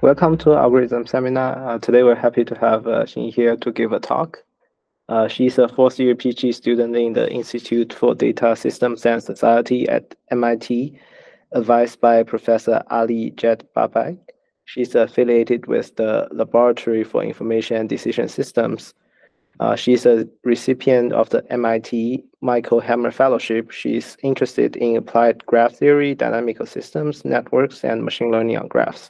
Welcome to Algorithm Seminar. Today we're happy to have Xinyi here to give a talk. She's a fourth-year PhD student in the Institute for Data Systems and Society at MIT, advised by Professor Ali Jedbabai. She's affiliated with the Laboratory for Information and Decision Systems. She's a recipient of the MIT Michael Hammer Fellowship. She's interested in applied graph theory, dynamical systems, networks, and machine learning on graphs.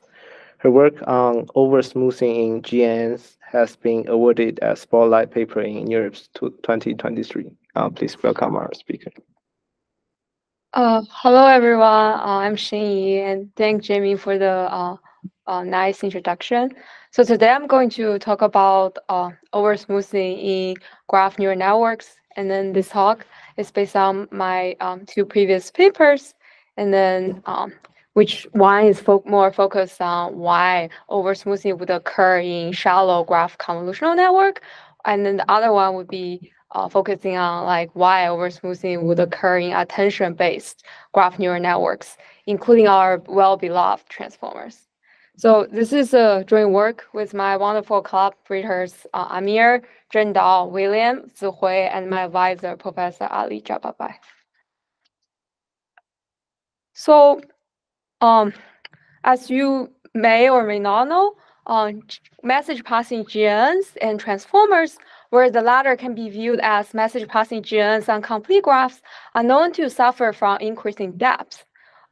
Her work on oversmoothing in GNNs has been awarded as Spotlight Paper in Europe's 2023. Please welcome our speaker. Hello, everyone. I'm Xinyi, and thank Jamie for the nice introduction. So today I'm going to talk about oversmoothing in graph neural networks. And then this talk is based on my two previous papers. And then which one is more focused on why oversmoothing would occur in shallow graph convolutional network. And then the other one would be focusing on like why oversmoothing would occur in attention-based graph neural networks, including our well-beloved transformers. So this is a joint work with my wonderful collaborators, Amir, Zhendao, William, Zihui, and my advisor, Professor Ali Jedbabai. So as you may or may not know, message passing GNNs and transformers, where the latter can be viewed as message passing GNNs on complete graphs, are known to suffer from increasing depth.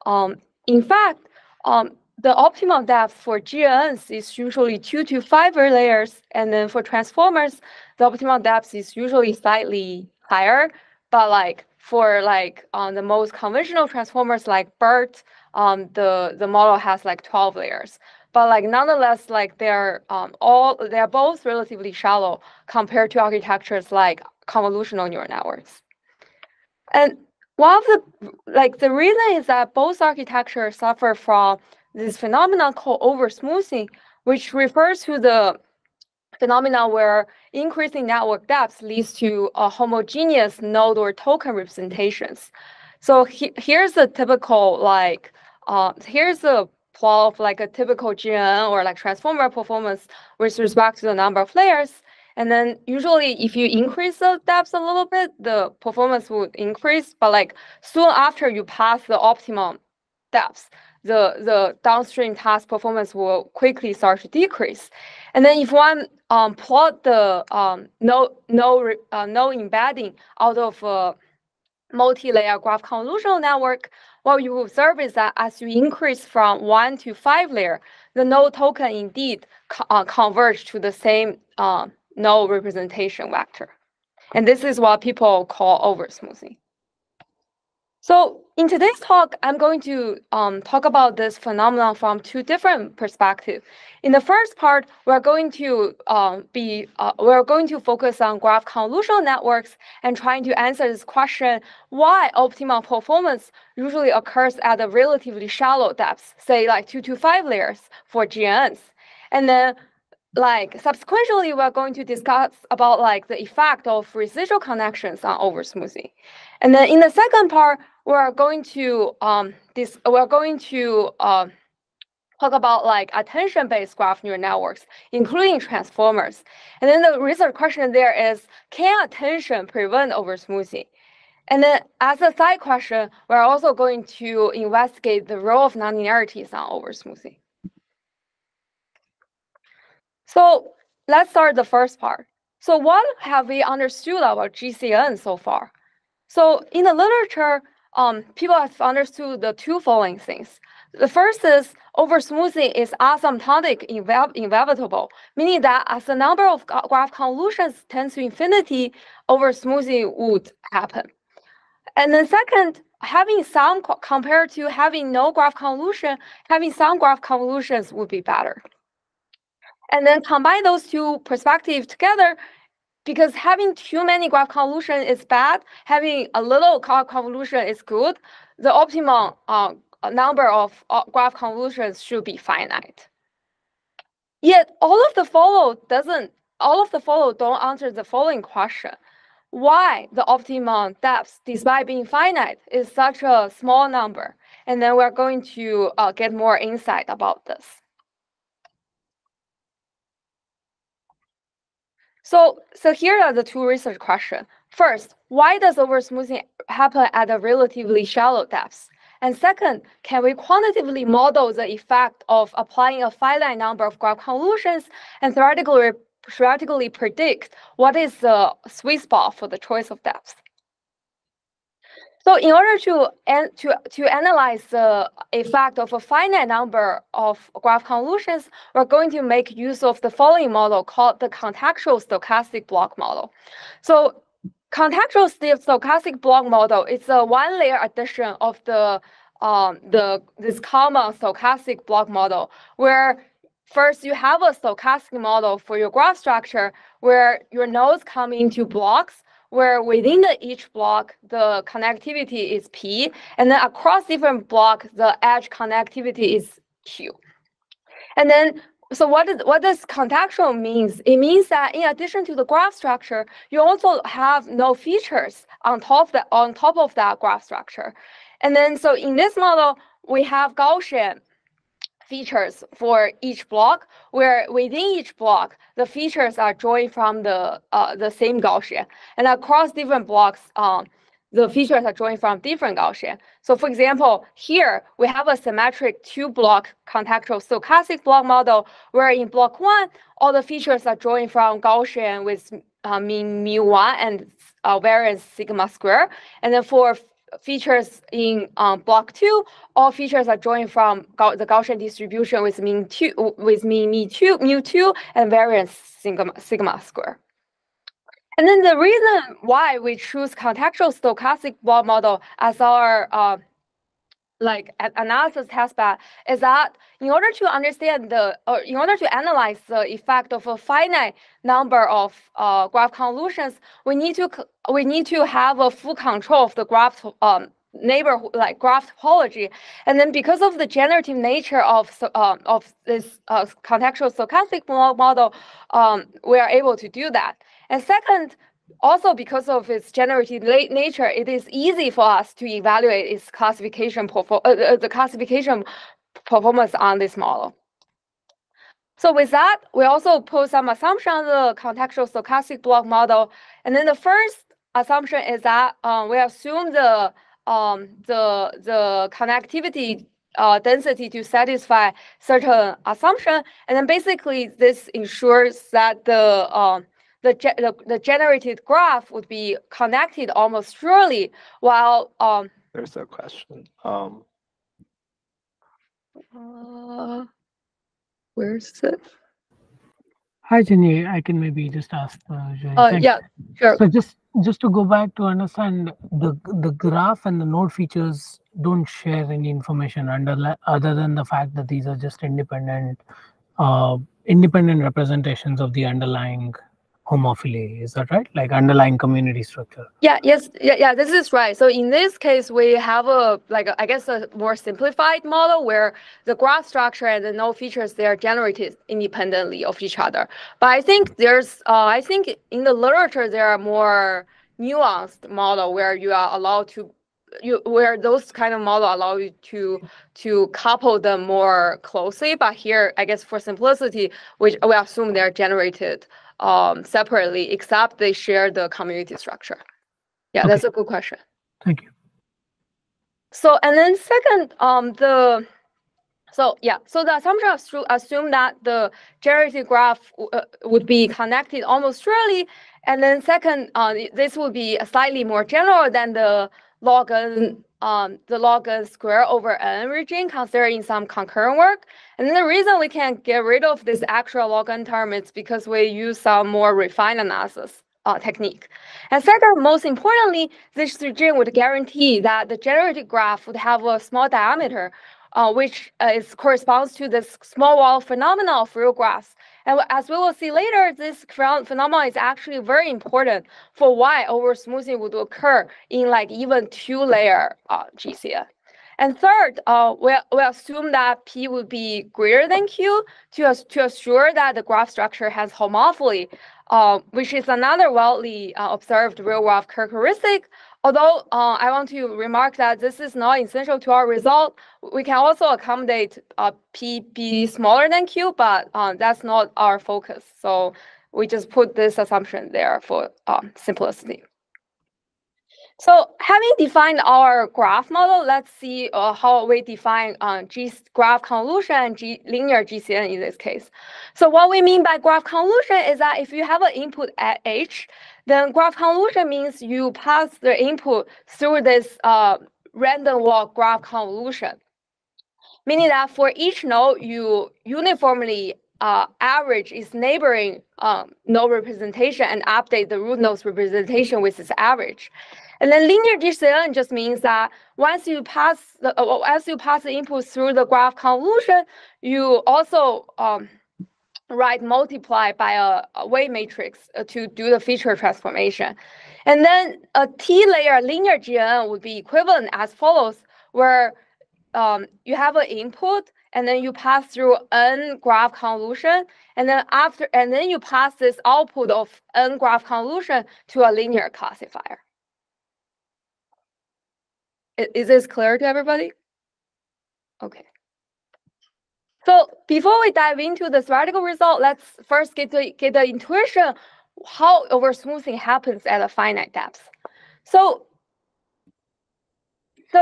In fact, the optimal depth for GNNs is usually 2 to 5 layers, and then for transformers, the optimal depth is usually slightly higher. But like for the most conventional transformers like BERT, the model has like 12 layers. But like nonetheless, like they're both relatively shallow compared to architectures like convolutional neural networks. And one of the reason is that both architectures suffer from this phenomenon called oversmoothing, which refers to the phenomenon where increasing network depth leads to a homogeneous node or token representations. So here's a typical here's a plot of like a typical GNN or like transformer performance with respect to the number of layers. And then usually if you increase the depth a little bit, the performance would increase. But like soon after you pass the optimum depth, the downstream task performance will quickly start to decrease. And then if one plot the no embedding out of a multi-layer graph convolutional network, what you observe is that as you increase from 1 to 5 layer, the node token indeed converge to the same node representation vector. And this is what people call oversmoothing. So in today's talk, I'm going to talk about this phenomenon from two different perspectives. In the first part, we're going to focus on graph convolutional networks and trying to answer this question: why optimal performance usually occurs at a relatively shallow depth, say like 2 to 5 layers for GNNs, and then subsequently, we're going to discuss about like the effect of residual connections on oversmoothing. And then in the second part, we're going to talk about like attention-based graph neural networks, including transformers. And then the research question there is, can attention prevent oversmoothing? And then as a side question, we're also going to investigate the role of nonlinearities on oversmoothing. So let's start the first part. So what have we understood about GCN so far? So in the literature, people have understood the two following things. The first is oversmoothing is asymptotic inevitable, meaning that as the number of graph convolutions tends to infinity, oversmoothing would happen. And then second, having some compared to having no graph convolution, having some graph convolutions would be better. And then combine those two perspectives together, because having too many graph convolution is bad, having a little graph convolution is good. The optimal number of graph convolutions should be finite. Yet all of the follow don't answer the following question: why the optimal depth, despite being finite, is such a small number? And then we're going to get more insight about this. So here are the two research questions. First, why does oversmoothing happen at a relatively shallow depth? And second, can we quantitatively model the effect of applying a finite number of graph convolutions and theoretically predict what is the sweet spot for the choice of depth? So in order to analyze the effect of a finite number of graph convolutions, we're going to make use of the following model called the Contextual Stochastic Block Model. So Contextual Stochastic Block Model is a one-layer addition of this common stochastic block model, where first you have a stochastic model for your graph structure, where your nodes come into blocks, where within each block, the connectivity is P, and then across different blocks, the edge connectivity is Q. And then, so what does contextual means? It means that in addition to the graph structure, you also have node features on top of that graph structure. And then, so in this model, we have Gaussian features for each block, where within each block, the features are joined from the same Gaussian. And across different blocks, the features are joined from different Gaussian. So for example, here we have a symmetric two-block contextual stochastic block model, where in block 1, all the features are joined from Gaussian with mean mu1 and variance sigma square. And then for features in block 2, all features are joined from the Gaussian distribution with mean mu2 and variance sigma square. And then the reason why we choose contextual stochastic block model as our analysis testbed is that in order to analyze the effect of a finite number of graph convolutions, we need to have a full control of the graph neighborhood, like graph topology. And then because of the generative nature of this contextual stochastic block model, we are able to do that. And second, also because of its generative nature, it is easy for us to evaluate its classification performance on this model. So with that, we also put some assumption on the contextual stochastic block model. And then the first assumption is that we assume the connectivity density to satisfy certain assumption. And then basically this ensures that the generated graph would be connected almost surely, while there's a question. Where's it? Hi, Xinyi. I can maybe just ask. Yeah, sure. So just to go back to understand, the graph and the node features don't share any information other than the fact that these are just independent representations of the underlying homophily. Is that right? Like underlying community structure. Yeah. This is right. So in this case, we have a more simplified model where the graph structure and the node features, they are generated independently of each other. But I think I think in the literature there are more nuanced model where you are allowed to where those kind of model allow you to couple them more closely. But here, I guess for simplicity, we assume they're generated separately, except they share the community structure. Yeah, okay. That's a good question. Thank you. So, and then second, the assumption assume that the generated graph would be connected almost surely, and then second, this would be slightly more general than the logN square over n region, considering some concurrent work. And then the reason we can get rid of this actual logN term is because we use some more refined analysis technique. And second, most importantly, this region would guarantee that the generated graph would have a small diameter, which corresponds to this small wall phenomenon of real graphs. And as we will see later, this phenomenon is actually very important for why oversmoothing would occur in like even two-layer GCN. And third, we assume that P would be greater than Q to assure that the graph structure has homophily, which is another widely observed real graph characteristic. Although I want to remark that this is not essential to our result. We can also accommodate P be smaller than Q, but that's not our focus. So we just put this assumption there for simplicity. So having defined our graph model, let's see how we define graph convolution and linear GCN in this case. So what we mean by graph convolution is that if you have an input at H, then graph convolution means you pass the input through this random walk graph convolution, meaning that for each node, you uniformly average its neighboring node representation and update the root node's representation with its average. And then linear GCN just means that once you pass the input through the graph convolution, you also multiply by a weight matrix to do the feature transformation. And then a T-layer linear GNN would be equivalent as follows, where you have an input, and then you pass through n graph convolution, and then you pass this output of n graph convolution to a linear classifier. Is this clear to everybody? Okay. So before we dive into the theoretical result, let's first get the intuition how oversmoothing happens at a finite depth. So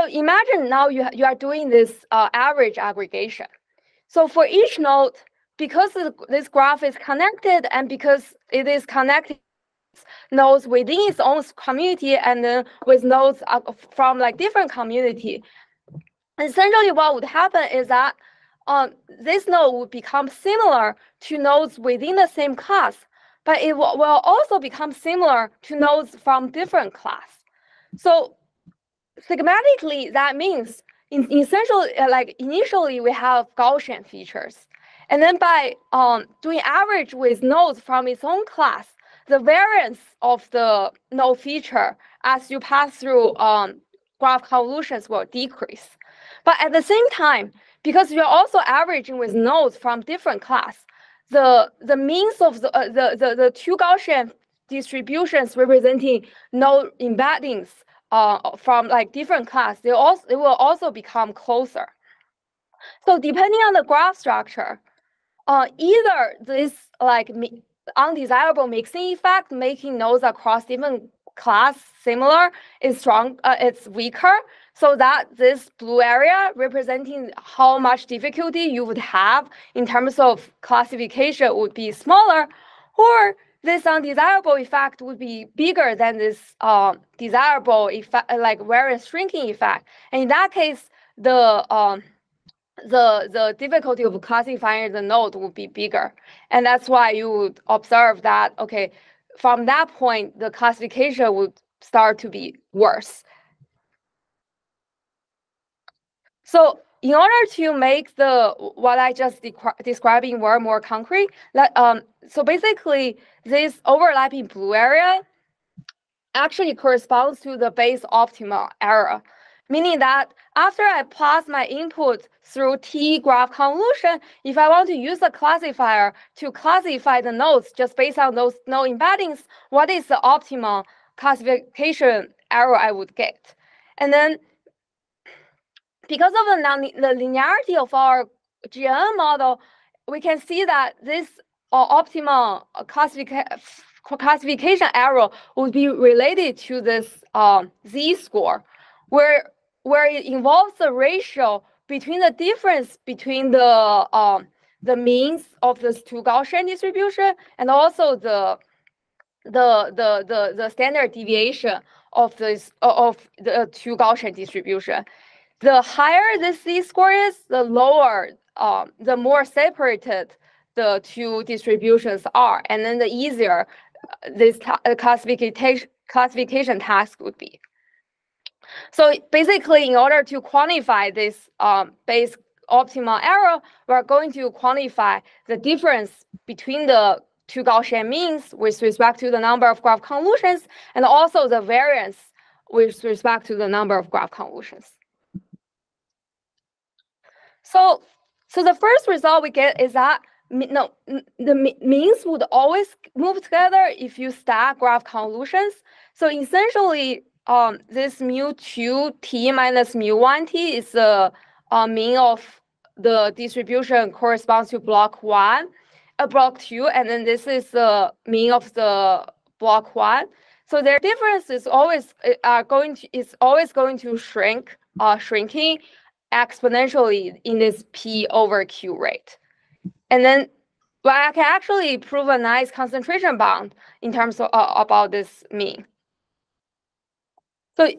imagine now you are doing this average aggregation. So for each node, because this graph is connected and because it is connected nodes within its own community and then with nodes from like different community, essentially what would happen is that this node would become similar to nodes within the same class, but it will also become similar to nodes from different class. So schematically, that means essentially, like initially we have Gaussian features, and then by doing average with nodes from its own class, the variance of the node feature as you pass through graph convolutions will decrease. But at the same time, because you're also averaging with nodes from different class, the means of the two Gaussian distributions representing node embeddings from like different class, it will also become closer. So depending on the graph structure, either this like undesirable mixing effect, making nodes across different class similar, is strong. It's weaker, so that this blue area representing how much difficulty you would have in terms of classification would be smaller, or this undesirable effect would be bigger than this desirable effect, like variance shrinking effect. And in that case, the difficulty of classifying the node would be bigger. And that's why you would observe that, okay, from that point, the classification would start to be worse. So in order to make what I just describing word more concrete, so basically this overlapping blue area actually corresponds to the base optimal error, meaning that after I pass my input through T graph convolution, if I want to use a classifier to classify the nodes just based on those node embeddings, what is the optimal classification error I would get? And then because of the linearity of our GNN model, we can see that this optimal classification error would be related to this z-score, where it involves the ratio between the difference between the means of this two Gaussian distribution and also the standard deviation of this of the two Gaussian distribution. The higher this z-score is, the lower, the more separated the two distributions are, and then the easier this classification task would be. So basically, in order to quantify this base optimal error, we're going to quantify the difference between the two Gaussian means with respect to the number of graph convolutions, and also the variance with respect to the number of graph convolutions. So the first result we get is that the means would always move together if you stack graph convolutions. So essentially, this mu2t minus mu1t is the mean of the distribution corresponds to block 1 block 2, and then this is the mean of the block 1. So their difference is always going to shrink, shrinking exponentially in this P over Q rate. And then, well, I can actually prove a nice concentration bound in terms of about this mean. So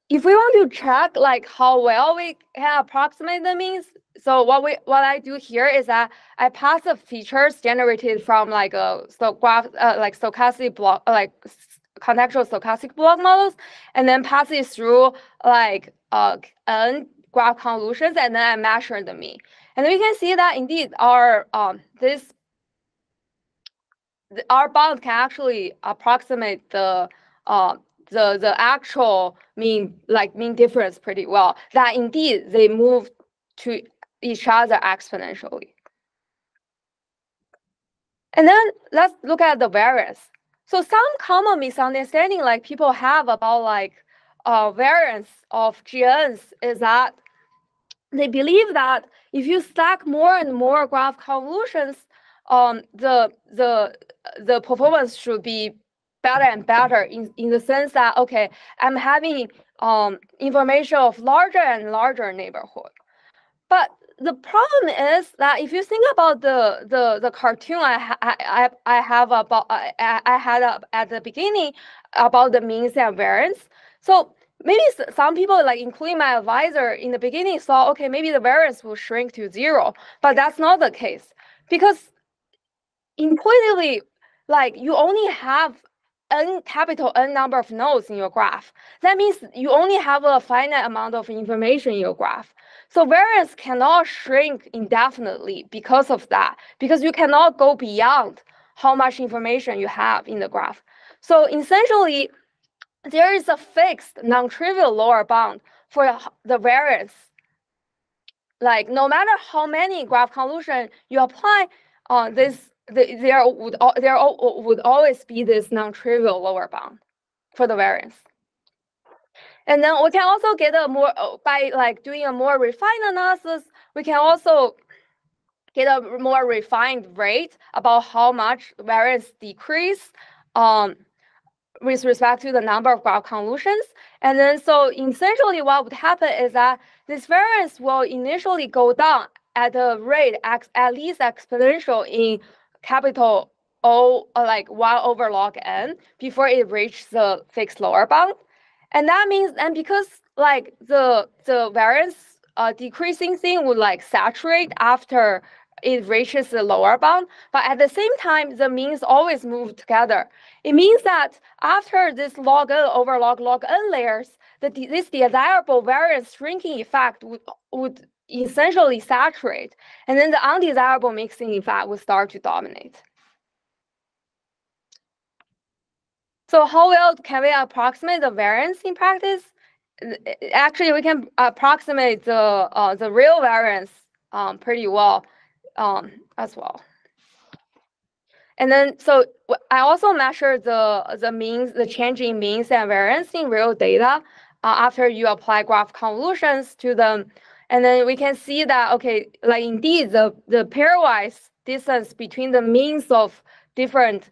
if we want to check like how well we can approximate the means, so what I do here is that I pass the features generated from like a stochastic block, like contextual stochastic block models, and then pass it through like n graph convolutions, and then I measure the mean. And we can see that indeed our our bound can actually approximate the actual mean difference pretty well. That indeed they move to each other exponentially. And then let's look at the variance. So some common misunderstanding like people have about like variance of GNs is that they believe that if you stack more and more graph convolutions, the performance should be better and better in the sense that, okay, I'm having information of larger and larger neighborhood. But the problem is that if you think about the cartoon I had at the beginning about the means and variance, so maybe some people, like including my advisor in the beginning, thought, okay, maybe the variance will shrink to 0, but that's not the case, because intuitively, like you only have capital N number of nodes in your graph. That means you only have a finite amount of information in your graph. So variance cannot shrink indefinitely because of that, because you cannot go beyond how much information you have in the graph. So essentially, there is a fixed non-trivial lower bound for the variance. Like no matter how many graph convolution you apply, there would always be this non-trivial lower bound for the variance. And then we can also get a more, by like doing a more refined analysis, we can also get a more refined rate about how much variance decrease with respect to the number of graph convolutions. And then so essentially what would happen is that this variance will initially go down at a rate at least exponential in capital O, like 1 over log n, before it reaches the fixed lower bound. And that means, and because like the variance decreasing thing would like saturate after it reaches the lower bound, but at the same time, the means always move together. It means that after this log n over log n layers, this desirable variance shrinking effect would essentially saturate, and then the undesirable mixing effect would start to dominate. So how well can we approximate the variance in practice? Actually, we can approximate the real variance pretty well as well. And then, so I also measure the means, the change in means and variance in real data after you apply graph convolutions to them. And then we can see that, okay, like indeed, the pairwise distance between the means of different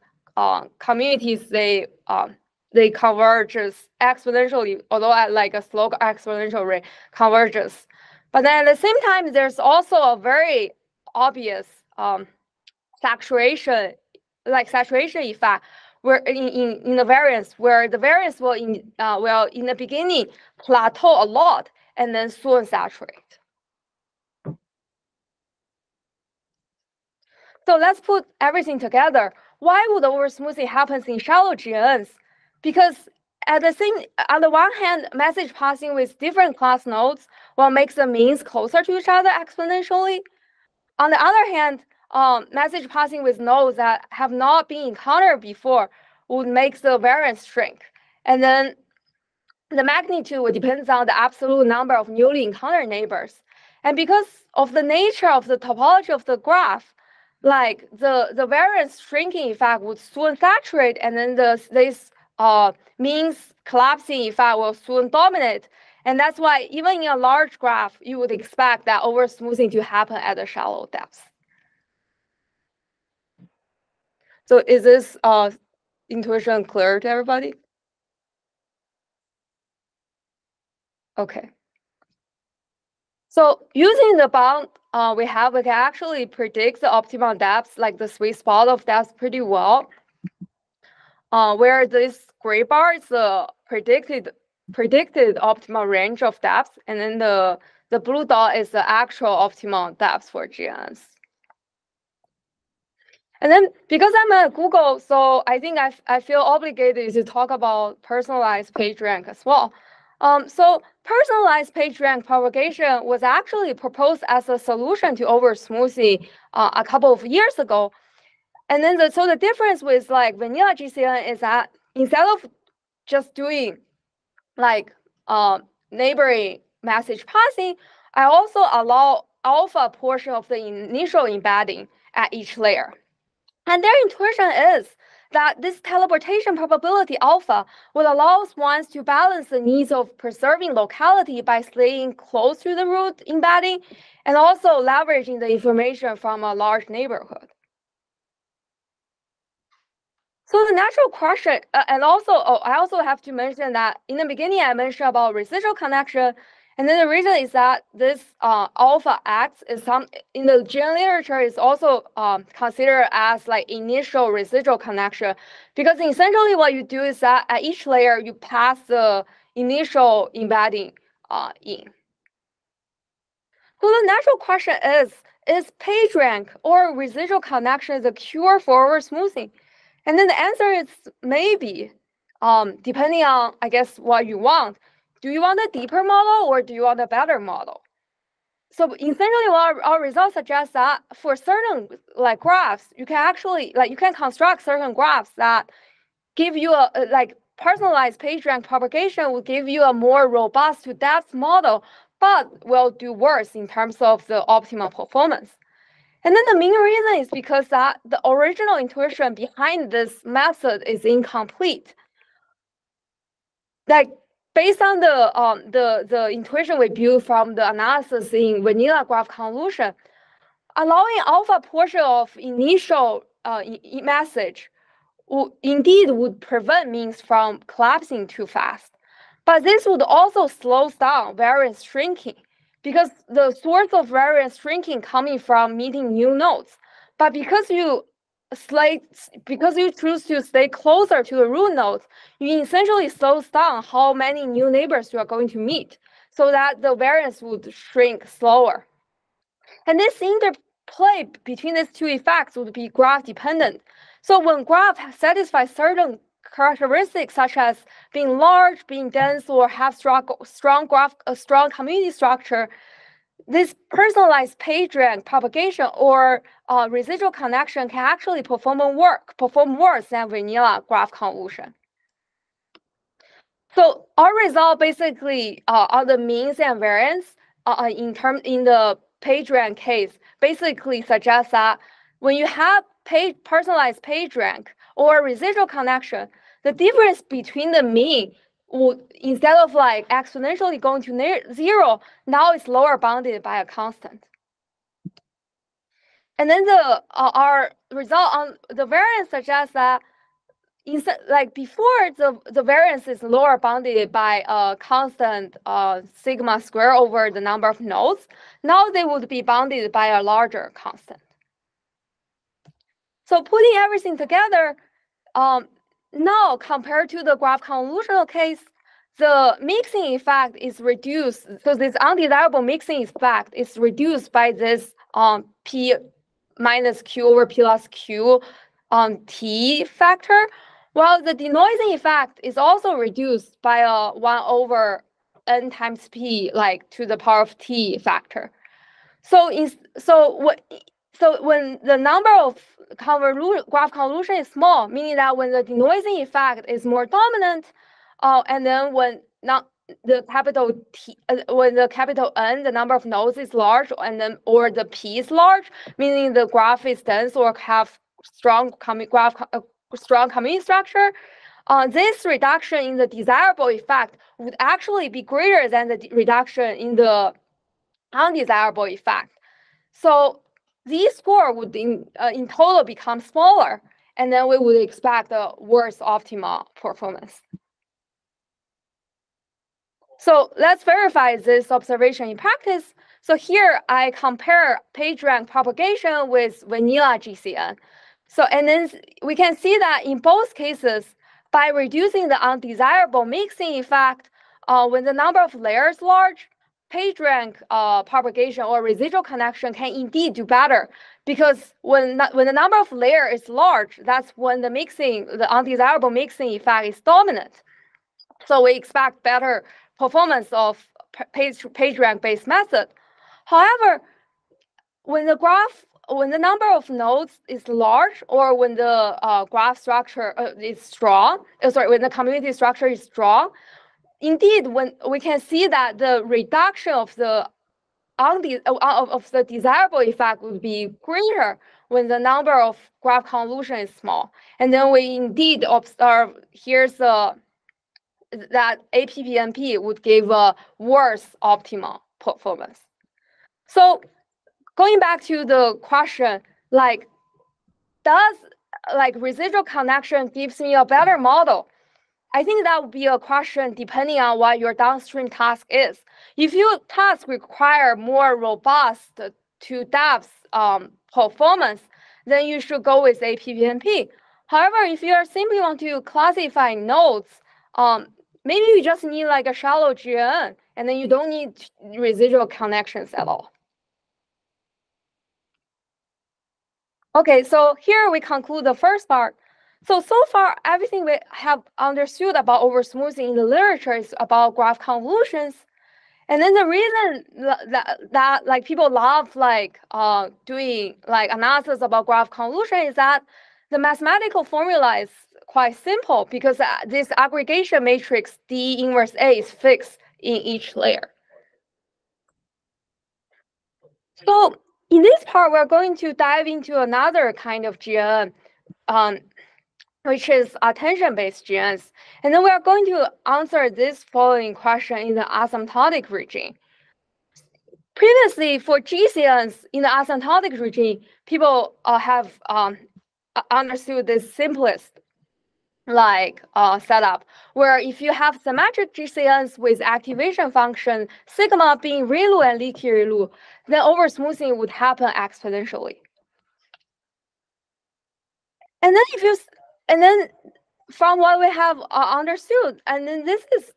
communities, they converges exponentially, although at like a slow exponential rate converges. But then at the same time, there's also a very obvious saturation effect where in the variance, where the variance will in the beginning plateau a lot and then soon saturate. So let's put everything together. Why would oversmoothing happen in shallow GNNs? Because on the one hand, message passing with different class nodes will make the means closer to each other exponentially. On the other hand, message passing with nodes that have not been encountered before would make the variance shrink. And then the magnitude depends on the absolute number of newly encountered neighbors. And because of the nature of the topology of the graph, like the variance shrinking effect would soon saturate, and then this means collapsing effect will soon dominate. And that's why even in a large graph, you would expect that oversmoothing to happen at a shallow depth. So is this intuition clear to everybody? Okay. So using the bound we can actually predict the optimal depths, like the sweet spot of depth, pretty well. Where this gray bar is the predicted optimal range of depth, and then the blue dot is the actual optimal depth for GNNs. And then because I'm at Google, so I think I feel obligated to talk about personalized PageRank as well. So personalized PageRank propagation was actually proposed as a solution to oversmoothing a couple of years ago. And then so the difference with like vanilla GCN is that instead of just doing like neighboring message passing, I also allow alpha portion of the initial embedding at each layer. And their intuition is that this teleportation probability alpha would allow ones to balance the needs of preserving locality by staying close to the root embedding and also leveraging the information from a large neighborhood. So the natural question, and also, I also have to mention that in the beginning, I mentioned about residual connection. And then the reason is that this alpha X is in the GN literature is also considered as like initial residual connection, because essentially what you do is that at each layer you pass the initial embedding in. So the natural question is PageRank or residual connection the cure for oversmoothing? And then the answer is maybe, depending on, I guess, what you want. Do you want a deeper model or do you want a better model? So essentially, what our results suggest that for certain like graphs, you can actually you can construct certain graphs that give you a like personalized PageRank propagation will give you a more robust to depth model, but will do worse in terms of the optimal performance. And then the main reason is because that the original intuition behind this method is incomplete. Like based on the intuition we built from the analysis in vanilla graph convolution, allowing alpha portion of initial message would prevent means from collapsing too fast. But this would also slow down variance shrinking, because the source of variance shrinking coming from meeting new nodes. But because you choose to stay closer to the root nodes, you essentially slow down how many new neighbors you are going to meet, so that the variance would shrink slower. And this interplay between these two effects would be graph dependent. So when graph satisfies certain characteristics such as being large, being dense, or have strong community structure, this personalized PageRank propagation or residual connection can actually perform worse than vanilla graph convolution. So our result basically are the means and variance in the PageRank case basically suggests that when you have personalized PageRank or residual connection, the difference between the mean would, instead of like exponentially going to 0, now it's lower bounded by a constant. And then our result on the variance suggests that like before, the variance is lower bounded by a constant sigma square over the number of nodes. Now they would be bounded by a larger constant. So putting everything together, now compared to the graph convolutional case, the mixing effect is reduced. So this undesirable mixing effect is reduced by this p minus q over p plus q t factor, while the denoising effect is also reduced by a 1 over n times p, like to the power of t factor. So when the number of graph convolution is small, meaning that when the denoising effect is more dominant, and then when the capital T, when the capital N, the number of nodes is large, and then or the P is large, meaning the graph is dense or have strong community structure, this reduction in the desirable effect would actually be greater than the reduction in the undesirable effect. So these score would in total become smaller, and then we would expect the worst optimal performance. So let's verify this observation in practice. So here I compare PageRank propagation with vanilla GCN. So, and then we can see that in both cases, by reducing the undesirable mixing effect, when the number of layers is large, PageRank propagation or residual connection can indeed do better, because when the number of layers is large, that's when the undesirable mixing effect is dominant. So we expect better performance of PageRank-based method. However, when the number of nodes is large, or when the graph structure is strong, when the community structure is strong, indeed, when we can see that the reduction of the desirable effect would be greater when the number of graph convolution is small. And then we indeed observe that APPNP would give a worse optimal performance. So going back to the question, does residual connection gives me a better model? I think that would be a question depending on what your downstream task is. If your task require more robust to depth performance, then you should go with APPNP. However, if you simply want to classify nodes, maybe you just need a shallow GNN, and then you don't need residual connections at all. Okay, so here we conclude the first part. So far, everything we have understood about oversmoothing in the literature is about graph convolutions. And then the reason that people love doing analysis about graph convolution is that the mathematical formula is quite simple, because this aggregation matrix D inverse A is fixed in each layer. So in this part, we're going to dive into another kind of GNN, which is attention-based GNNs. And then we are going to answer this following question in the asymptotic region. Previously, for GCNs in the asymptotic region, people have understood this simplest setup, where if you have symmetric GCNs with activation function sigma being relu and leaky relu, then oversmoothing would happen exponentially. And then from what we have understood, and then this is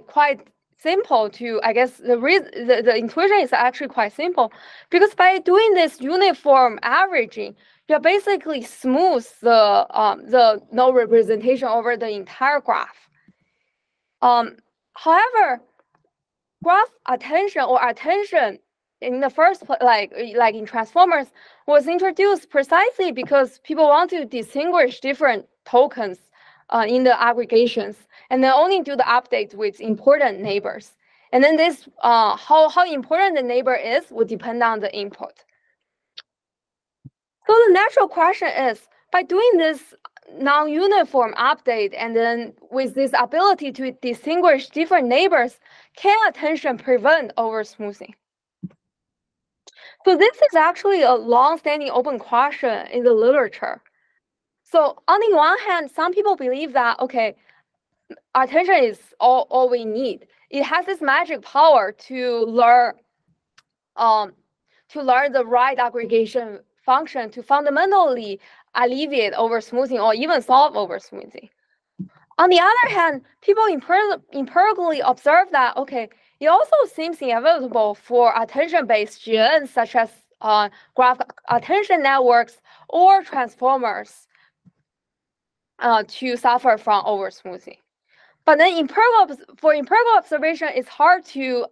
quite simple to, I guess the intuition is actually quite simple, because by doing this uniform averaging, you basically smooth the node representation over the entire graph. However, graph attention or attention in the first place, like in transformers, was introduced precisely because people want to distinguish different tokens in the aggregations, and then only do the updates with important neighbors. And then this how important the neighbor is would depend on the input. So the natural question is, by doing this non-uniform update, and then with this ability to distinguish different neighbors, can attention prevent oversmoothing? So this is actually a long-standing open question in the literature. So on the one hand, some people believe that, okay, attention is all we need. It has this magic power to learn the right aggregation function to fundamentally alleviate oversmoothing or even solve oversmoothing. On the other hand, people empirically observe that, okay, it also seems inevitable for attention-based GNNs such as graph attention networks or transformers to suffer from oversmoothing. But then for empirical observation, it's hard to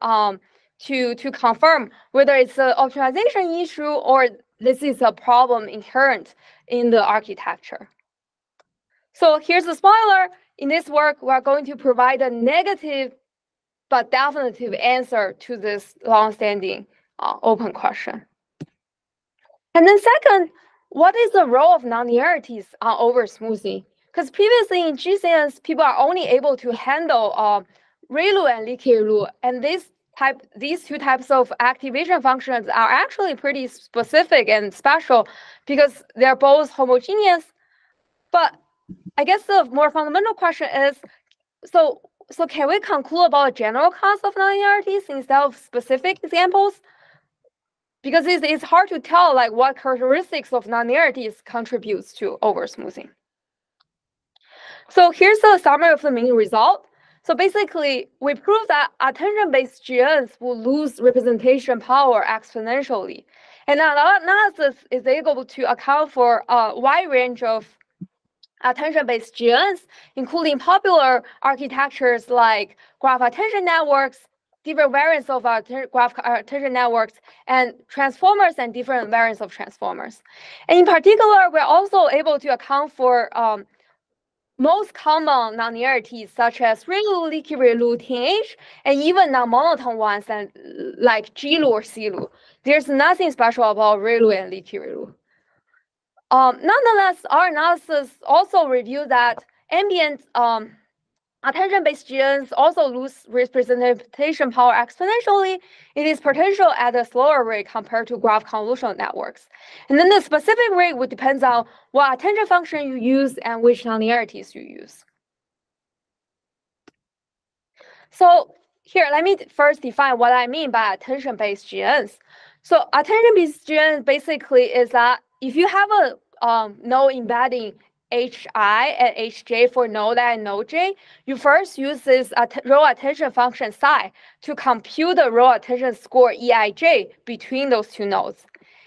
confirm whether it's an optimization issue or this is a problem inherent in the architecture. So here's the spoiler. In this work, we're going to provide a negative but definitive answer to this long-standing open question. And then second, what is the role of nonlinearities on oversmoothing? Because previously in GCNs, people are only able to handle relu and leaky relu, and these two types of activation functions are actually pretty specific and special because they're both homogeneous. But I guess the more fundamental question is, so can we conclude about a general class of nonlinearities instead of specific examples? Because it's hard to tell like what characteristics of nonlinearities contributes to oversmoothing. So here's a summary of the main result. So basically, we proved that attention-based GNs will lose representation power exponentially. And our analysis is able to account for a wide range of attention-based GNs, including popular architectures like graph attention networks, different variants of graph attention networks, and transformers and different variants of transformers. And in particular, we're also able to account for most common nonlinearities such as ReLU, leaky ReLU, TNH, and even non-monotone ones and like GLU or CLU. There's nothing special about ReLU and leaky ReLU. Nonetheless, our analysis also revealed that ambient attention-based GNs also lose representation power exponentially. It is potential at a slower rate compared to graph convolutional networks. And then the specific rate would depend on what attention function you use and which nonlinearities you use. So here, let me first define what I mean by attention-based GNs. So attention-based GNs basically is that if you have a node embedding HI and HJ for node I and node J, you first use this row attention function psi to compute the row attention score EIJ between those two nodes.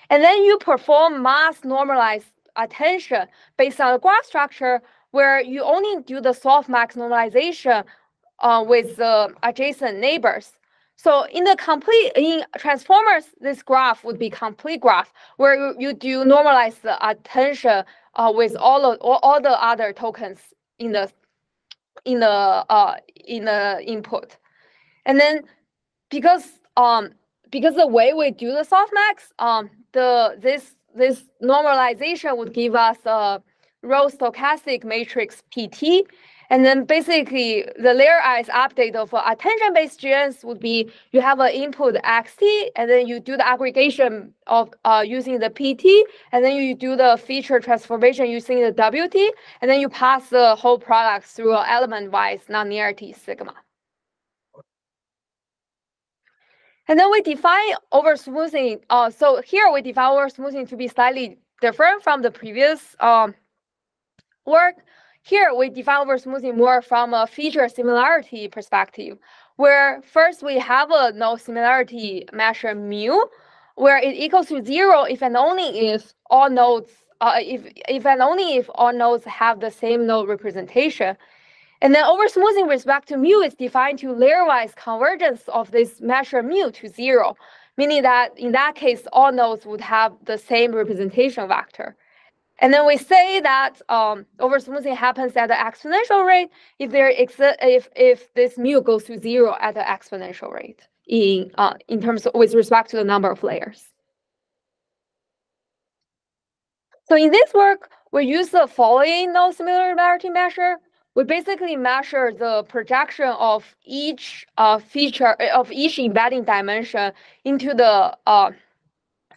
And then you perform mass normalized attention based on the graph structure where you only do the softmax normalization with the adjacent neighbors. So in transformers, this graph would be complete graph where you do normalize the attention with all the other tokens in the input. And then because the way we do the softmax, this normalization would give us a row stochastic matrix PT. And then basically the layerized update of attention-based GNs would be you have an input XT, and then you do the aggregation of using the PT, and then you do the feature transformation using the WT, and then you pass the whole product through an element-wise nonlinearity sigma. And then we define oversmoothing. So here we define oversmoothing to be slightly different from the previous work. Here, we define oversmoothing more from a feature similarity perspective, where first we have a node similarity measure mu, where it equals to 0 if and only if all nodes, if and only if all nodes have the same node representation. And then oversmoothing with respect to mu is defined to layer-wise convergence of this measure mu to 0, meaning that in that case, all nodes would have the same representation vector. And then we say that oversmoothing happens at the exponential rate if this mu goes to 0 at the exponential rate in terms of with respect to the number of layers. So in this work, we use the following node similarity measure. We basically measure the projection of each feature of each embedding dimension into the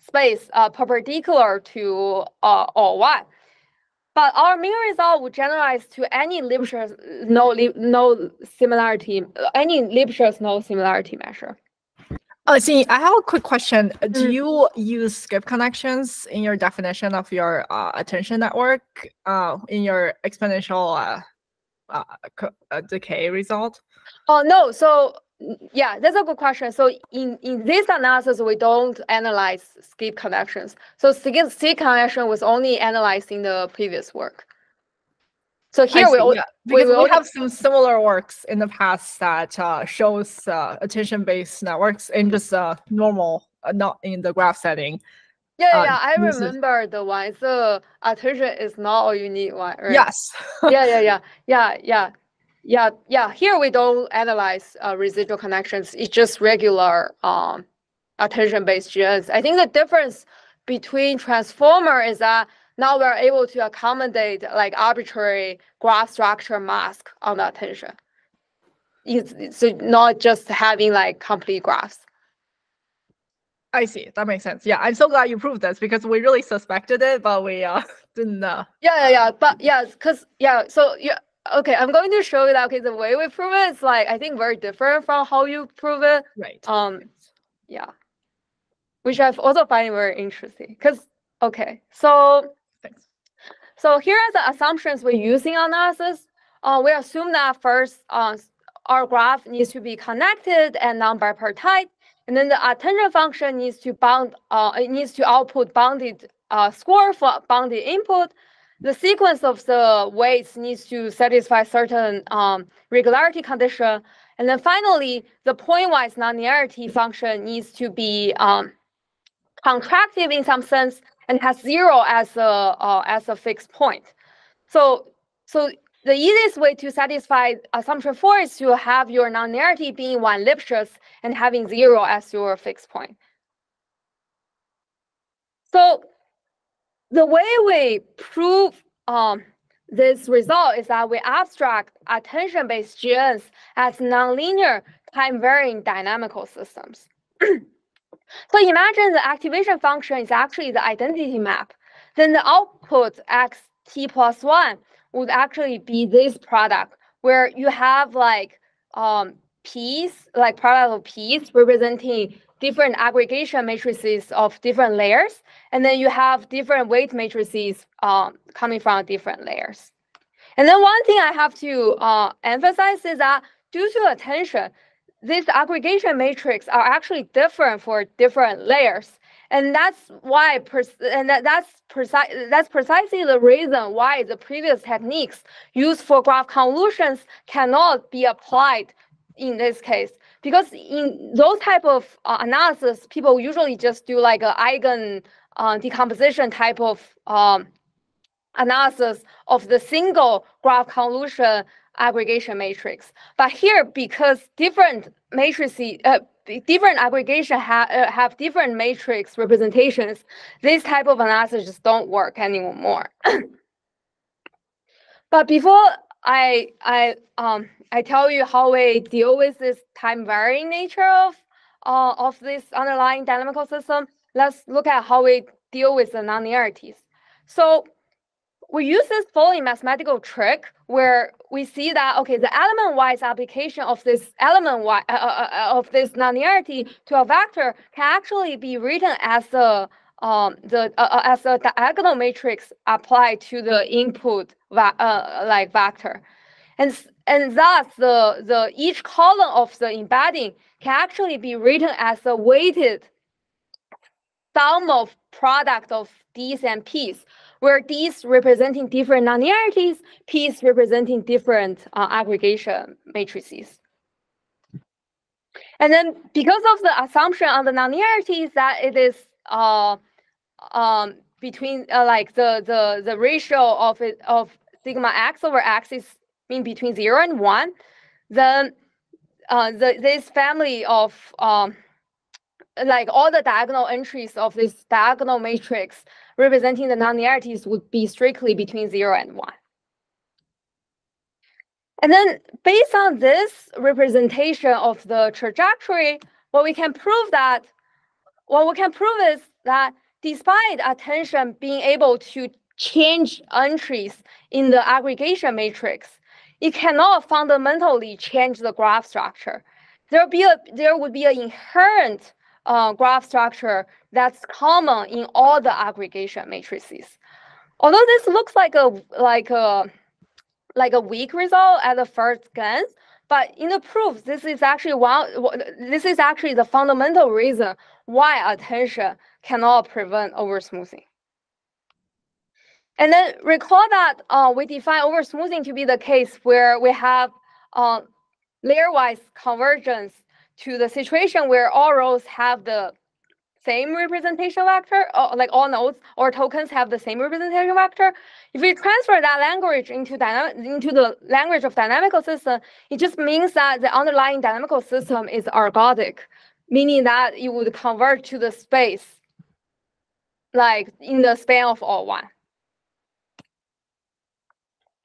space perpendicular to O1. But our main result would generalize to any Lipschitz node similarity, any Lipschitz node similarity measure. Xinyi, I have a quick question. Do you use skip connections in your definition of your attention network in your exponential decay result? Oh no, so yeah, that's a good question. So in this analysis, we don't analyze skip connections. So skip connection was only analyzed in the previous work. So here we have some similar works in the past that shows attention-based networks in just normal, not in the graph setting. Yeah, I remember the one. So attention is not all you need one, right? Yes. Yeah. Here we don't analyze residual connections. It's just regular attention-based GNs. I think the difference between transformer is that now we're able to accommodate like arbitrary graph structure mask on the attention. It's not just having like complete graphs. I see. That makes sense. Yeah, I'm so glad you proved this because we really suspected it, but we didn't know. Yeah. But yeah, so yeah. Okay, I'm going to show you that. Okay, the way we prove it is like I think very different from how you prove it. Right. Yeah. Which I've also find very interesting. Because okay, so Thanks. So here are the assumptions we use in analysis. We assume that first our graph needs to be connected and non-bipartite, and then the attention function needs to it needs to output bounded score for bounded input. The sequence of the weights needs to satisfy certain regularity condition, and then finally the pointwise nonlinearity function needs to be contractive in some sense and has 0 as a fixed point. So the easiest way to satisfy assumption 4 is to have your nonlinearity being 1 Lipschitz and having 0 as your fixed point. So the way we prove this result is that we abstract attention-based GNNs as nonlinear time-varying dynamical systems. So imagine the activation function is actually the identity map. Then the output xt plus 1 would actually be this product where you have like p's, like product of p's representing different aggregation matrices of different layers. And then you have different weight matrices coming from different layers. And then one thing I have to emphasize is that due to attention, these aggregation matrices are actually different for different layers, and that's why that's precisely the reason why the previous techniques used for graph convolutions cannot be applied in this case. Because in those type of analysis, people usually just do like an eigen decomposition type of analysis of the single graph convolution aggregation matrix. But here, because different matrices, different aggregation have different matrix representations, this type of analysis just don't work anymore. But before I tell you how we deal with this time varying nature of this underlying dynamical system, let's look at how we deal with the nonlinearities. So we use this following mathematical trick where we see that okay, the element-wise application of this of this nonlinearity to a vector can actually be written as a diagonal matrix applied to the input like vector, and thus the each column of the embedding can actually be written as a weighted sum of product of D's and P's, where D's representing different nonlinearities, P's representing different aggregation matrices. And then because of the assumption on the nonlinearities that it is between like the ratio of sigma x over x is mean between 0 and 1, then this family of like all the diagonal entries of this diagonal matrix representing the nonlinearities would be strictly between 0 and 1. And then based on this representation of the trajectory, what we can prove is that despite attention being able to change entries in the aggregation matrix, it cannot fundamentally change the graph structure. There would be an inherent graph structure that's common in all the aggregation matrices. Although this looks like a weak result at the first glance, but in the proof, this is actually the fundamental reason why attention cannot prevent oversmoothing. And then recall that we define oversmoothing to be the case where we have layer-wise convergence to the situation where all rows have the same representation vector, or like all nodes or tokens have the same representation vector. If we transfer that language into the language of dynamical system, it just means that the underlying dynamical system is ergodic, meaning that it would convert to the space, like in the span of all one.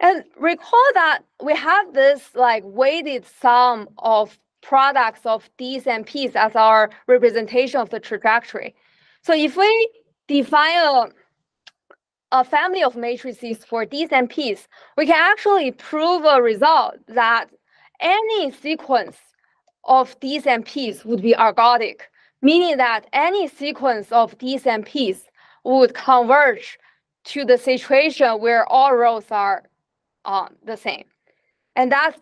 And recall that we have this like weighted sum of products of D's and P's as our representation of the trajectory. So if we define a family of matrices for D's and P's, we can actually prove a result that any sequence of D's and P's would be ergodic, meaning that any sequence of D's and P's would converge to the situation where all rows are the same. And that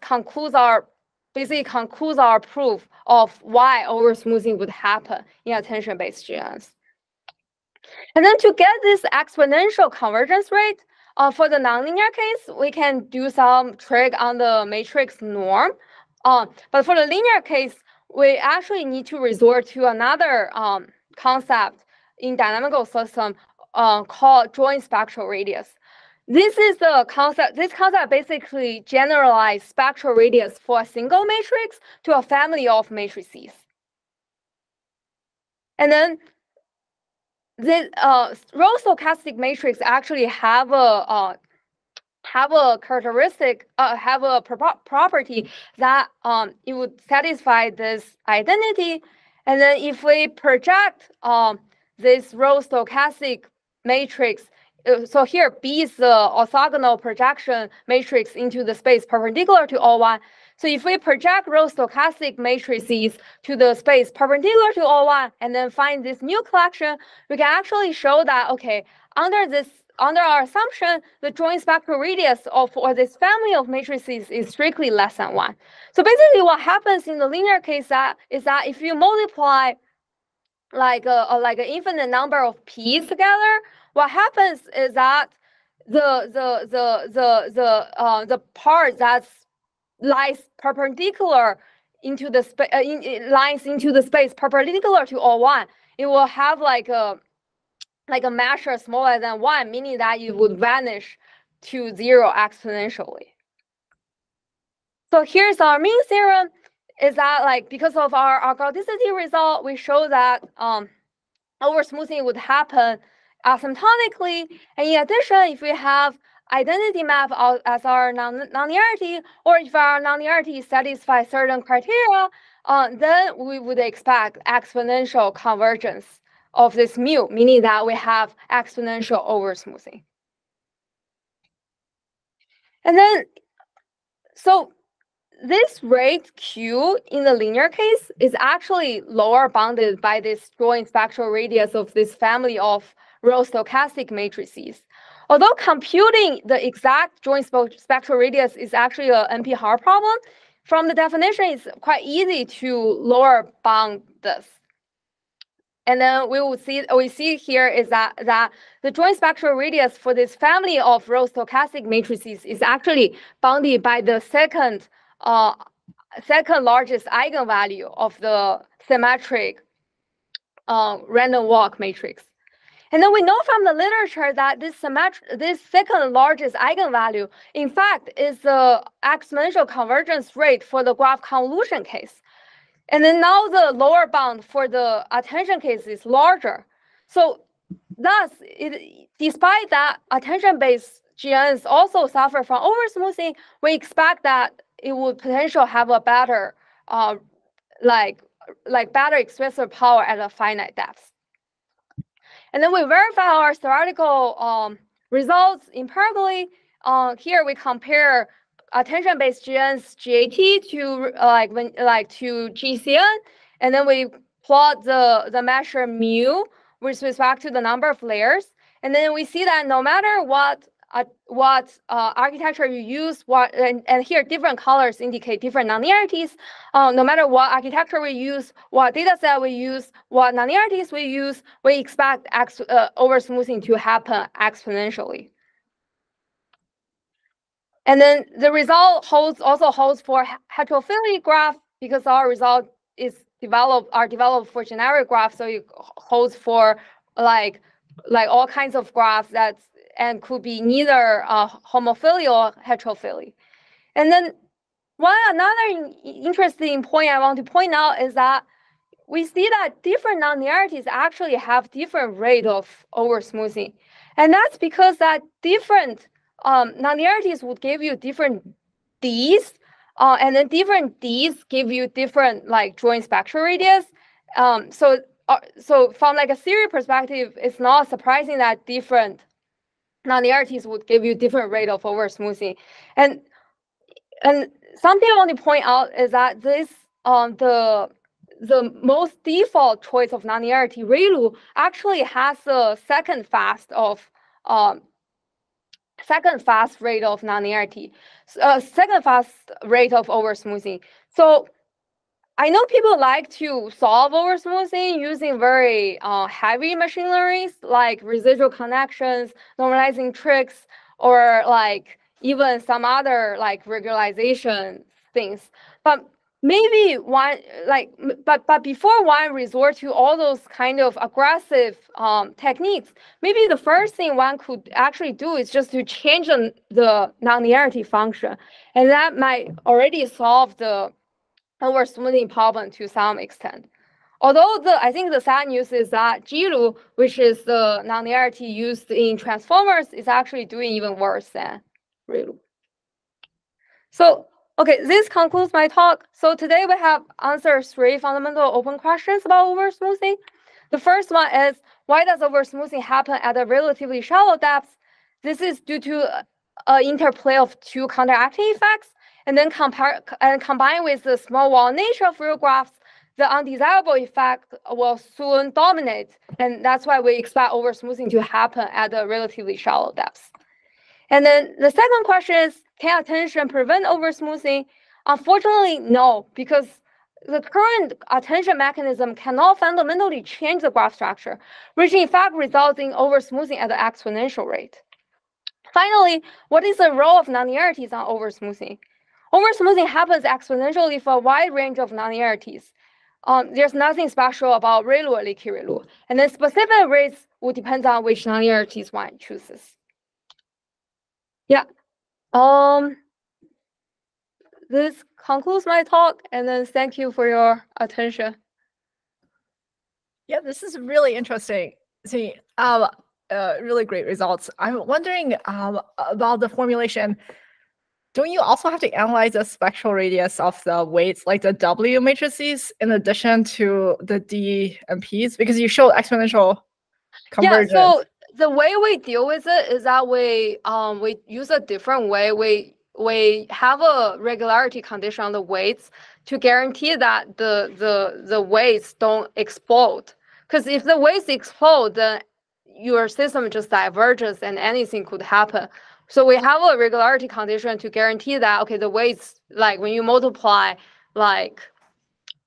basically concludes our proof of why oversmoothing would happen in attention-based GNNs. And then to get this exponential convergence rate, for the nonlinear case, we can do some trick on the matrix norm. But for the linear case, we actually need to resort to another concept in dynamical system called joint spectral radius. This is the concept. This concept basically generalizes spectral radius for a single matrix to a family of matrices. And then the row stochastic matrix actually have a characteristic, have a property that it would satisfy this identity. And then if we project this row stochastic matrix, so here B is the orthogonal projection matrix into the space perpendicular to O1. So if we project row stochastic matrices to the space perpendicular to O1 and then find this new collection, we can actually show that, okay, under our assumption, the joint spectral radius for this family of matrices is strictly less than 1. So basically what happens in the linear case is that if you multiply like an infinite number of P's together, what happens is that the part that's lies perpendicular into the space lines into the space perpendicular to O1, it will have like a measure smaller than 1, meaning that it would vanish to 0 exponentially. So here's our mean theorem, is that like because of our ergodicity result, we show that oversmoothing would happen asymptotically. And in addition, if we have identity map as our nonlinearity, or if our nonlinearity satisfies certain criteria, then we would expect exponential convergence of this mu, meaning that we have exponential oversmoothing. And then, so this rate Q in the linear case is actually lower bounded by this joint spectral radius of this family of row stochastic matrices. Although computing the exact joint spectral radius is actually an NP-hard problem, from the definition, it's quite easy to lower bound this. And then we see here is that the joint spectral radius for this family of row stochastic matrices is actually bounded by the second largest eigenvalue of the symmetric random walk matrix. And then we know from the literature that this second largest eigenvalue, in fact, is the exponential convergence rate for the graph convolution case. And then now the lower bound for the attention case is larger. So thus, despite that attention-based GNNs also suffer from oversmoothing, we expect that it would potentially have a better, better expressive power at a finite depth. And then we verify our theoretical results empirically. Here we compare attention-based GNNs GAT to GCN, and then we plot the measure mu with respect to the number of layers, and then we see that no matter what architecture you use, and here different colors indicate different nonlinearities. No matter what architecture we use, what data set we use, what nonlinearities we use, we expect oversmoothing to happen exponentially. And then the result also holds for heterophily graph, because our result is developed for generic graphs, so it holds for like all kinds of graphs and could be neither homophily or heterophily. And then another interesting point I want to point out is that we see that different nonlinearities actually have different rate of oversmoothing, and that's because that different nonlinearities would give you different Ds And then different Ds give you different like joint spectral radius. So from like a theory perspective, it's not surprising that different nonlinearities would give you different rate of oversmoothing. And something I want to point out is that this the most default choice of nonlinearity, ReLU, actually has the second fast rate of nonlinearity, second fast rate of oversmoothing. So I know people like to solve oversmoothing using very heavy machine learnings like residual connections, normalizing tricks, or like even some other like regularization things. But maybe but before one resort to all those kind of aggressive techniques, maybe the first thing one could actually do is just to change the nonlinearity function, and that might already solve the oversmoothing problem to some extent. Although I think the sad news is that GLU, which is the nonlinearity used in transformers, is actually doing even worse than ReLU. So, okay, this concludes my talk. So today we have answered 3 fundamental open questions about oversmoothing. The first one is, why does oversmoothing happen at a relatively shallow depth? This is due to an interplay of 2 counteracting effects. And then combined with the small wall nature of real graphs, the undesirable effect will soon dominate. And that's why we expect oversmoothing to happen at a relatively shallow depth. And then the second question is, can attention prevent oversmoothing? Unfortunately, no, because the current attention mechanism cannot fundamentally change the graph structure, which in fact results in oversmoothing at an exponential rate. Finally, what is the role of nonlinearities on oversmoothing? Oversmoothing happens exponentially for a wide range of nonlinearities. There's nothing special about ReLU or leaky ReLU. And then specific rates will depend on which nonlinearities one chooses. Yeah. This concludes my talk, and then thank you for your attention. Yeah, this is really interesting. See, really great results. I'm wondering about the formulation. Don't you also have to analyze the spectral radius of the weights, like the W matrices, in addition to the D and Ps? Because you showed exponential convergence. Yeah, so the way we deal with it is that we use a different way. We have a regularity condition on the weights to guarantee that the weights don't explode. Because if the weights explode, then your system just diverges and anything could happen. So we have a regularity condition to guarantee that, okay, the weights, like when you multiply like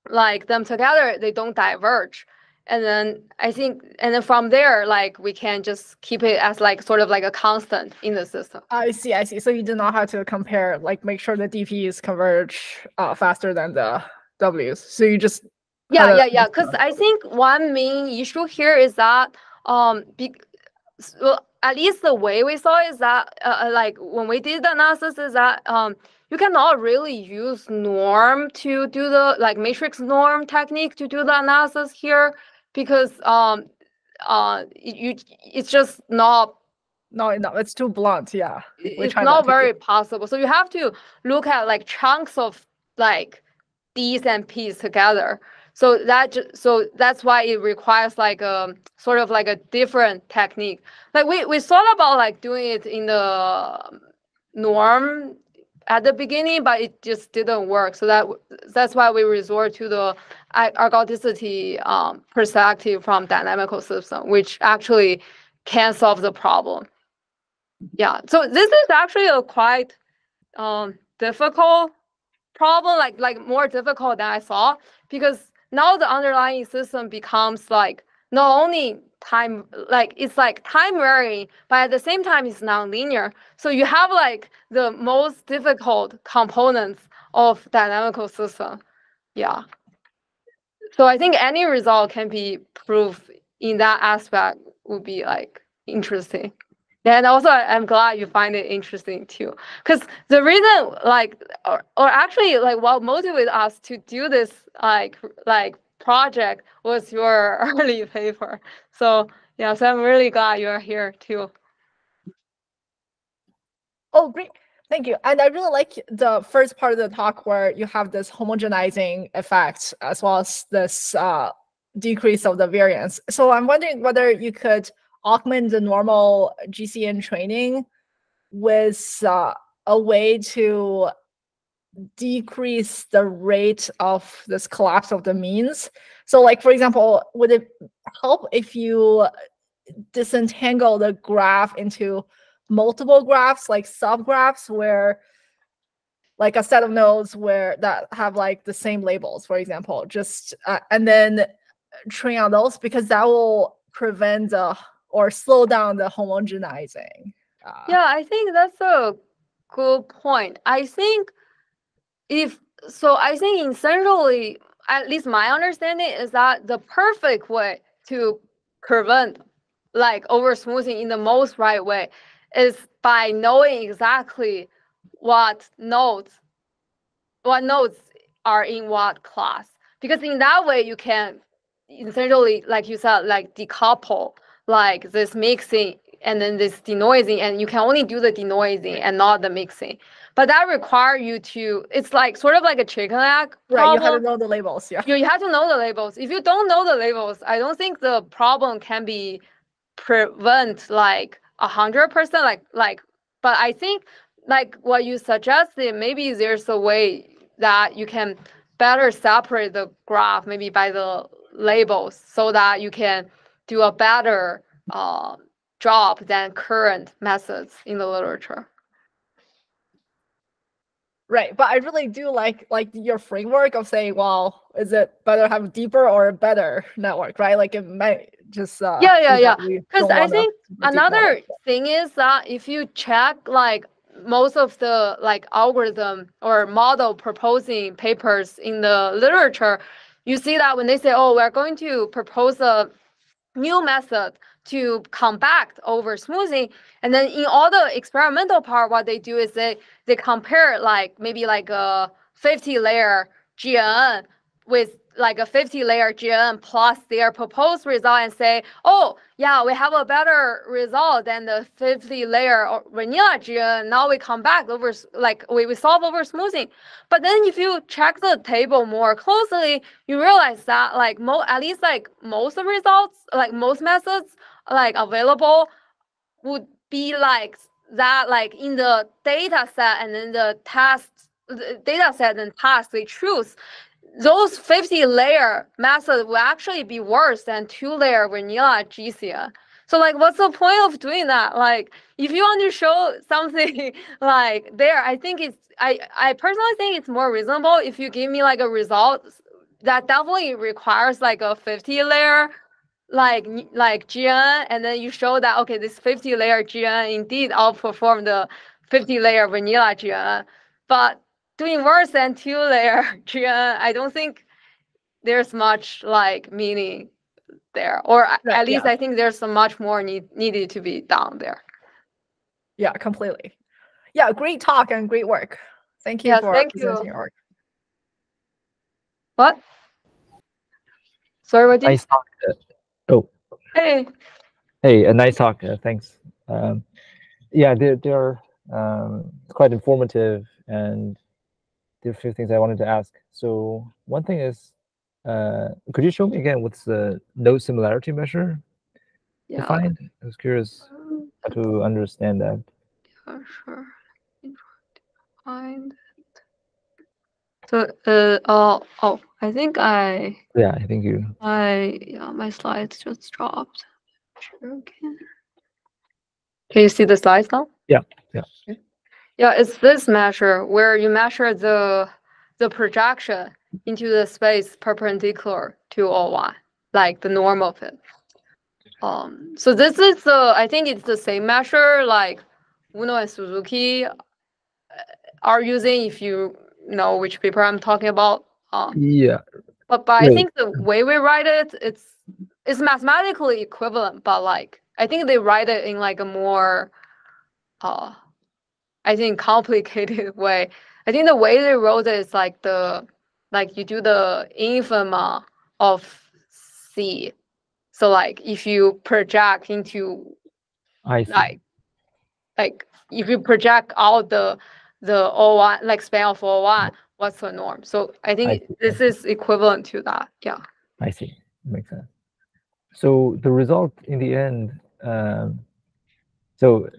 them together, they don't diverge. And then and then from there, like we can just keep it as like sort of like a constant in the system. I see. So you do not have to compare, like make sure the DPs converge faster than the Ws. So you just yeah. Because I think one main issue here is that well, at least the way we saw is that like when we did the analysis is that you cannot really use norm to do the like matrix norm technique to do the analysis here, because it's just not. No, it's too blunt. Yeah, it's not very possible. So you have to look at like chunks of like D's and P's together. So that's why it requires like a sort of like a different technique. Like we thought about like doing it in the norm at the beginning, but it just didn't work. So that's why we resort to the ergodicity perspective from dynamical system, which actually can solve the problem. Yeah. So this is actually a quite difficult problem, like more difficult than I thought, because now the underlying system becomes like not only time, like it's like time varying, but at the same time it's nonlinear. So you have like the most difficult components of dynamical system. Yeah. So I think any result can be proved in that aspect would be like interesting. And also, I'm glad you find it interesting too, because the reason, like, or actually, like, what motivated us to do this, like project was your early paper. So yeah, so I'm really glad you're here too. Oh, great! Thank you. And I really like the first part of the talk where you have this homogenizing effect as well as this decrease of the variance. So I'm wondering whether you could augment the normal GCN training with a way to decrease the rate of this collapse of the means. So like, for example, would it help if you disentangle the graph into multiple graphs, like subgraphs, where like a set of nodes where that have like the same labels, for example, just and then train on those, because that will prevent or slow down the homogenizing. Yeah, I think that's a good point. I think essentially, at least my understanding is that the perfect way to prevent like oversmoothing in the most right way is by knowing exactly what nodes are in what class. Because in that way you can essentially, like you said, like decouple like this mixing and then this denoising, and you can only do the denoising and not the mixing. But that requires you to, it's like sort of like a chicken egg problem. Right, you have to know the labels, yeah. You have to know the labels. If you don't know the labels, I don't think the problem can be prevent like 100%, but I think like what you suggested, maybe there's a way that you can better separate the graph, maybe by the labels, so that you can do a better job than current methods in the literature. Right, but I really do like your framework of saying, well, is it better have a deeper or a better network, right? Like it might just yeah. Because I think another thing is that if you check like most of the like algorithm or model proposing papers in the literature, you see that when they say, oh, we're going to propose a new method to compact oversmoothing, and then in all the experimental part, what they do is they compare like maybe like a 50-layer GNN with like a 50-layer GNN plus their proposed result and say, oh yeah, we have a better result than the 50-layer vanilla GNN. Now we come back over, like we solve oversmoothing. But then if you check the table more closely, you realize that like at least like most of the results, like most methods like available would be like that, like in the data set and then the data set and task they choose, those 50-layer methods will actually be worse than 2-layer vanilla GCN. So like, what's the point of doing that? Like, if you want to show something like there, I think it's, I personally think it's more reasonable if you give me like a result that definitely requires like a 50-layer like GN, and then you show that, okay, this 50-layer GN indeed outperformed the 50-layer vanilla GN, but doing worse than 2-layer GN, I don't think there's much like meaning there, or at least I think there's so much more needed to be done there. Yeah, completely. Yeah, great talk and great work. Thank you for presenting your work. What? Sorry, what did you nice talk. Oh. Hey. Hey, a nice talk. Thanks. Yeah, they're quite informative, and there are a few things I wanted to ask. So one thing is, could you show me again what's the node similarity measure defined? I was curious how to understand that. Yeah, sure. Find it. So I think I think you. My slides just dropped. Sure, okay. Can you see the slides now? Yeah. Yeah, it's this measure where you measure the projection into the space perpendicular to O1, like the norm of it. So this is I think it's the same measure like Uno and Suzuki are using, if you know which paper I'm talking about. Yeah. But I think the way we write it, it's mathematically equivalent, but like I think they write it in like a more I think complicated way. I think the way they wrote it is like you do the infima of C. So like if you project into like if you project out the the O1, like span of O1, what's the norm? So I think this is equivalent to that. Yeah. I see. Makes sense. So the result in the end, so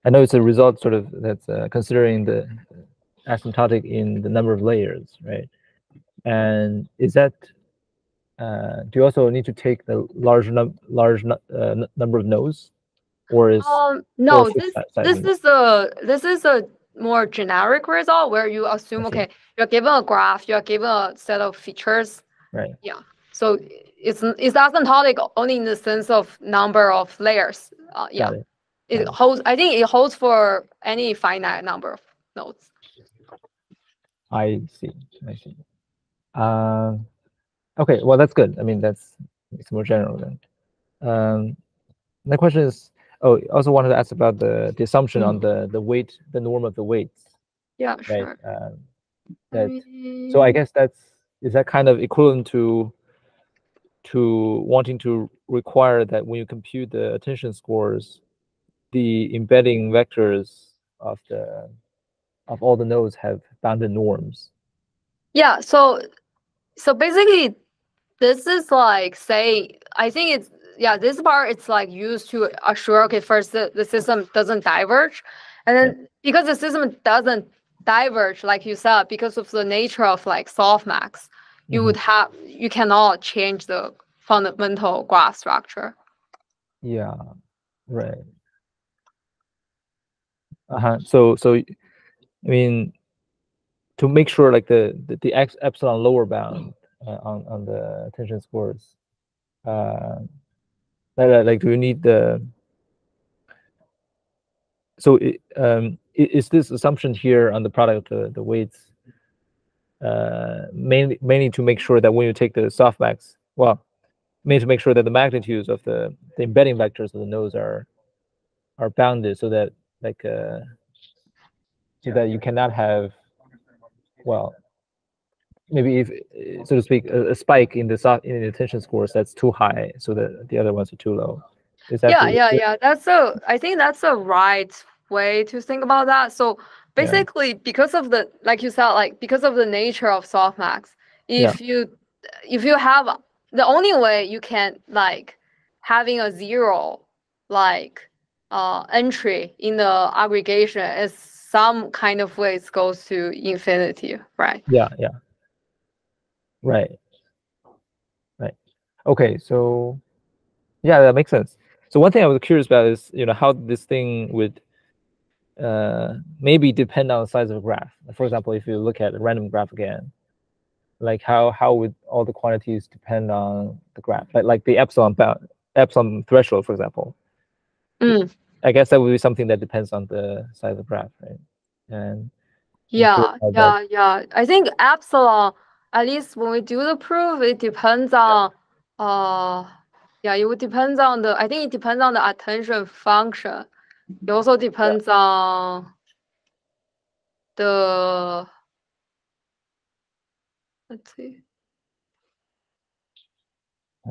I know it's a result sort of that's considering the asymptotic in the number of layers, right? And is that do you also need to take the large number of nodes, or is no? or This is a more generic result where you assume okay, you're given a graph, you're given a set of features, right? Yeah. So it's asymptotic only in the sense of number of layers. Yeah. It holds. I think it holds for any finite number of nodes. I see. I see. Okay. Well, that's good. I mean, it's more general then. The question is, I also wanted to ask about the assumption on the weight, the norm of the weights. Yeah, right? Sure. So I guess is that kind of equivalent to wanting to require that when you compute the attention scores, the embedding vectors of all the nodes have bounded norms. Yeah. So basically, this is like say I think it's this part it's like used to assure okay first the system doesn't diverge, and then because the system doesn't diverge like you said because of the nature of like softmax, you cannot change the fundamental graph structure. Yeah, right. So I mean, to make sure like the epsilon lower bound on the attention scores, like do you need the is this assumption here on the product of the weights mainly to make sure that when you take the softmax, well, mainly to make sure that the magnitudes of the embedding vectors of the nodes are bounded so that like so that you cannot have, well, maybe if so to speak a spike in the attention scores that's too high so that the other ones are too low. Is that yeah. I think that's a right way to think about that. So basically, because of the like you said, like because of the nature of softmax, if you have the only way you can like having a zero like entry in the aggregation is some kind of way it goes to infinity, right? Yeah. Right. Okay, so yeah, that makes sense. So one thing I was curious about is how this thing would maybe depend on the size of a graph. For example, if you look at a random graph again, like how would all the quantities depend on the graph? Like the epsilon threshold, for example. I guess that would be something that depends on the size of the graph, right? And yeah. I think epsilon, at least when we do the proof, it depends on it would depends on I think it depends on the attention function. It also depends on the let's see.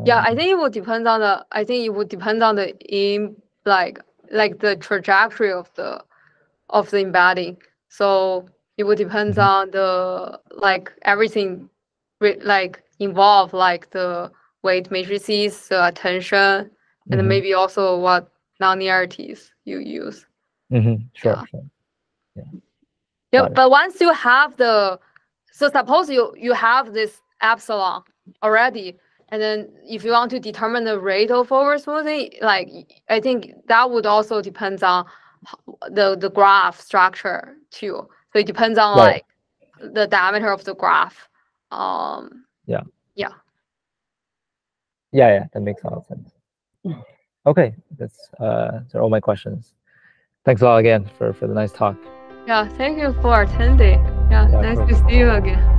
Yeah, I think it would depend on the like the trajectory of the embedding. So it would depend on the like everything like involved, like the weight matrices, the attention, and then maybe also what nonlinearities you use. Sure. Yeah, but once you have so suppose you have this epsilon already, and then if you want to determine the rate of oversmoothing, like I think that would also depend on the graph structure too. So it depends on like the diameter of the graph. Yeah, that makes a lot of sense. Okay, that's all my questions. Thanks a lot again for the nice talk. Yeah, thank you for attending. Yeah, nice to see you again.